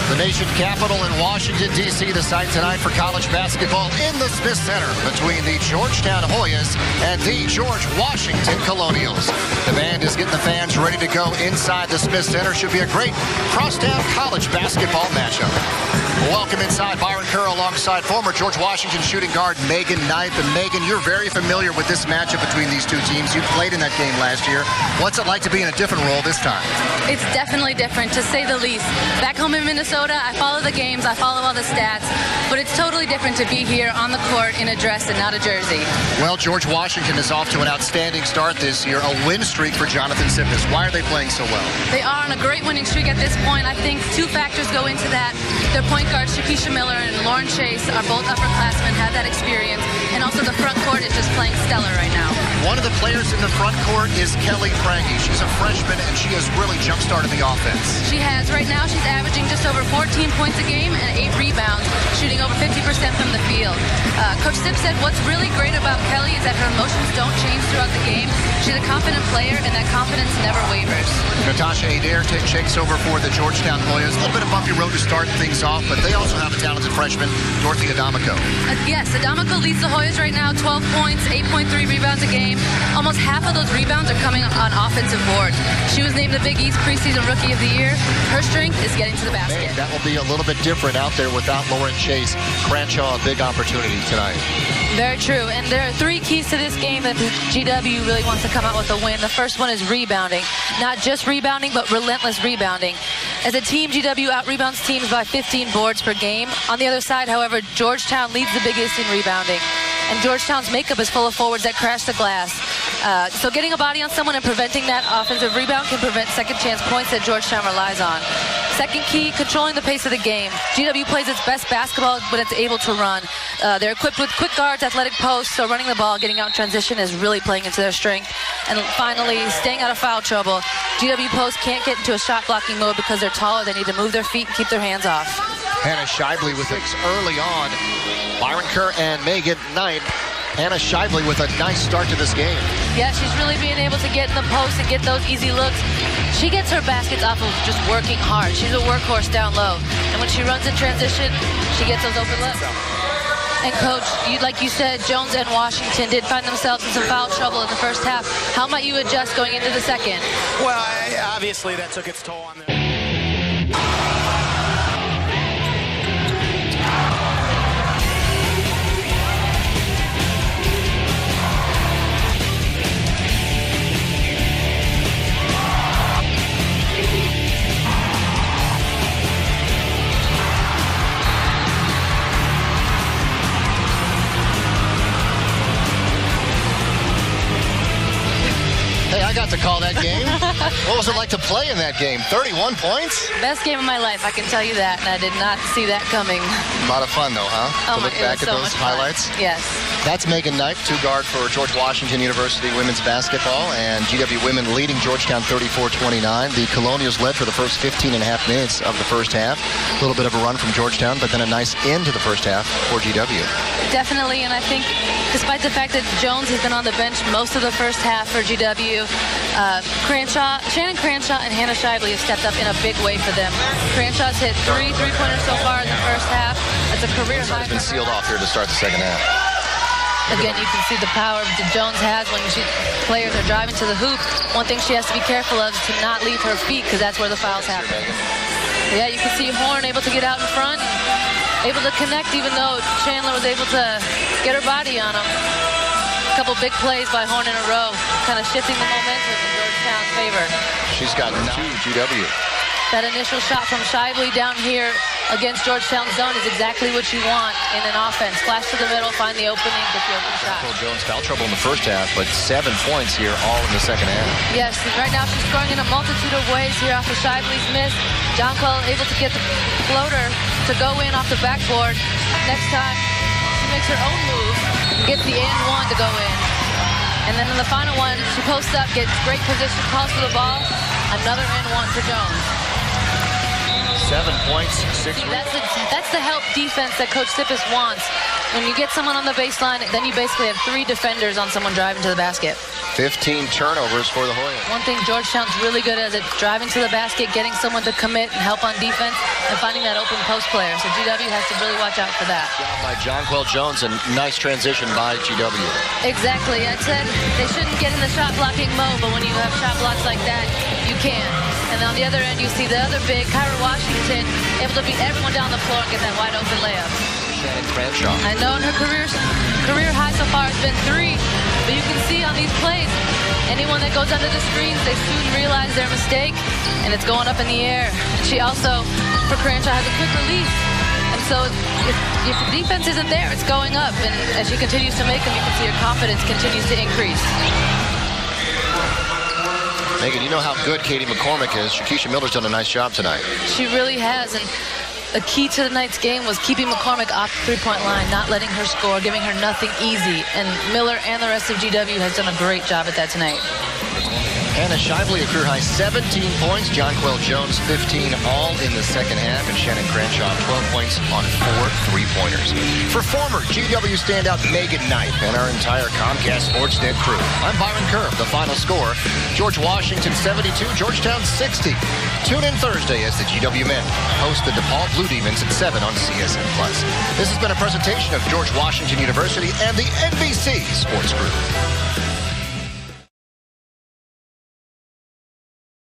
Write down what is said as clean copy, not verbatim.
The nation capital in Washington, D.C., the site tonight for college basketball in the Smith Center between the Georgetown Hoyas and the George Washington Colonials. The band is getting the fans ready to go inside the Smith Center. Should be a great crosstown college basketball matchup. Welcome inside. Byron Kerr alongside former George Washington shooting guard Megan Knight. And Megan, you're very familiar with this matchup between these two teams. You played in that game last year. What's it like to be in a different role this time? It's definitely different, to say the least. Back home in Minnesota, I follow the games, I follow all the stats, but it's totally different to be here on the court in a dress and not a jersey. Well, George Washington is off to an outstanding start this year, a win streak for Jonathan Sippis. Why are they playing so well? They are on a great winning streak at this point. I think two factors go into that. Their point guards, Shakisha Miller and Lauren Chase, are both upperclassmen, have that experience, and also the front court is just playing stellar right now. One of the players in the front court is Kelly Franke. She's a freshman, and she has really jump-started the offense. She has. Right now, she's averaging just over 14 points a game and 8 rebounds, shooting over 50% from the field. Coach Sipp said what's really great about Kelly is that her emotions don't change throughout the game. She's a confident player, and that confidence never wavers. Natasha Adair takes over for the Georgetown Hoyas. A little bit of bumpy road to start things off, but they also have a talented freshman, Dorothy Adamico. Yes, Adamico leads the Hoyas right now, 12 points, 8.3 rebounds a game. Almost half of those rebounds are coming on offensive boards. She was named the Big East preseason Rookie of the Year. Her strength is getting to the basket. That will be a little bit different out there without Lauren Chase. Crenshaw, a big opportunity tonight. Very true. And there are three keys to this game that the GW really wants to come out with a win. The first one is rebounding. Not just rebounding, but relentless rebounding. As a team, GW out-rebounds teams by 15 boards per game. On the other side, however, Georgetown leads the Big East in rebounding. And Georgetown's makeup is full of forwards that crash the glass. So getting a body on someone and preventing that offensive rebound can prevent second-chance points that Georgetown relies on. Second key, controlling the pace of the game. GW plays its best basketball when it's able to run. They're equipped with quick guards, athletic posts, so running the ball, getting out in transition is really playing into their strength. And finally, staying out of foul trouble. GW posts can't get into a shot-blocking mode because they're taller. They need to move their feet and keep their hands off. Hannah Shively with it early on. Byron Kerr and Megan Knight. Hannah Shively with a nice start to this game. Yeah, she's really being able to get in the post and get those easy looks. She gets her baskets off of just working hard. She's a workhorse down low. And when she runs in transition, she gets those open looks. And Coach, like you said, Jones and Washington did find themselves in some foul trouble in the first half. How might you adjust going into the second? Well, obviously that took its toll on them. Hey, I got to call that game. What was it like to play in that game? 31 points? Best game of my life, I can tell you that, and I did not see that coming. A lot of fun, though, huh? To look back at those highlights. Yes. That's Megan Knight, two-guard for George Washington University women's basketball, and GW women leading Georgetown 34-29. The Colonials led for the first 15 and a half minutes of the first half. A little bit of a run from Georgetown, but then a nice end to the first half for GW. Definitely, and I think despite the fact that Jones has been on the bench most of the first half for GW, Shannon Crenshaw and Hannah Shively have stepped up in a big way for them. Crenshaw's hit three three-pointers so far in the first half. That's a career high. It's been sealed off here to start the second half. Again, you can see the power that Jones has when players are driving to the hoop. One thing she has to be careful of is to not leave her feet, because that's where the fouls happen. Yeah, you can see Horn able to get out in front, able to connect, even though Chandler was able to get her body on him. A couple big plays by Horn in a row, kind of shifting the momentum in Georgetown's favor. She's got 2 GW. That initial shot from Shively down here against Georgetown's zone is exactly what you want in an offense. Flash to the middle, find the opening, get the open shot. Jones foul trouble in the first half, but 7 points here all in the second half. Yes, right now she's scoring in a multitude of ways here off of Shively's miss. Jonquil able to get the floater to go in off the backboard. Next time, she makes her own move, gets the and one to go in. And then in the final one, she posts up, gets great position, calls for the ball. Another and one for Jones. 7 points, 6 rebounds. That's the help defense that Coach Sippis wants. When you get someone on the baseline, then you basically have 3 defenders on someone driving to the basket. 15 turnovers for the Hoyas. One thing Georgetown's really good at is driving to the basket, getting someone to commit and help on defense, and finding that open post player. So GW has to really watch out for that. Job by Jonquel Jones, and nice transition by GW. Exactly. I said they shouldn't get in the shot blocking mode, but when you have shot blocks like that, you can. And on the other end, you see the other big, Kyra Washington, able to beat everyone down the floor and get that wide open layup. Shannon Cranshaw. I know in her career high so far has been 3, but you can see on these plays, anyone that goes under the screens, they soon realize their mistake, and it's going up in the air. She also, for Cranshaw, has a quick release. And so if the defense isn't there, it's going up. And as she continues to make them, you can see her confidence continues to increase. Megan, you know how good Katie McCormick is. Shakisha Miller's done a nice job tonight. She really has. And the key to tonight's game was keeping McCormick off the three-point line, not letting her score, giving her nothing easy. And Miller and the rest of GW has done a great job at that tonight. Hannah Shively, a career-high 17 points. Jonquel Jones, 15, all in the second half. And Shannon Cranshaw, 12 points on 4 3-pointers. For former GW standout Megan Knight and our entire Comcast Sportsnet crew, I'm Byron Kerr. The final score, George Washington 72, Georgetown 60. Tune in Thursday as the GW men host the DePaul Blue Demons at 7 on CSN+. This has been a presentation of George Washington University and the NBC Sports Group.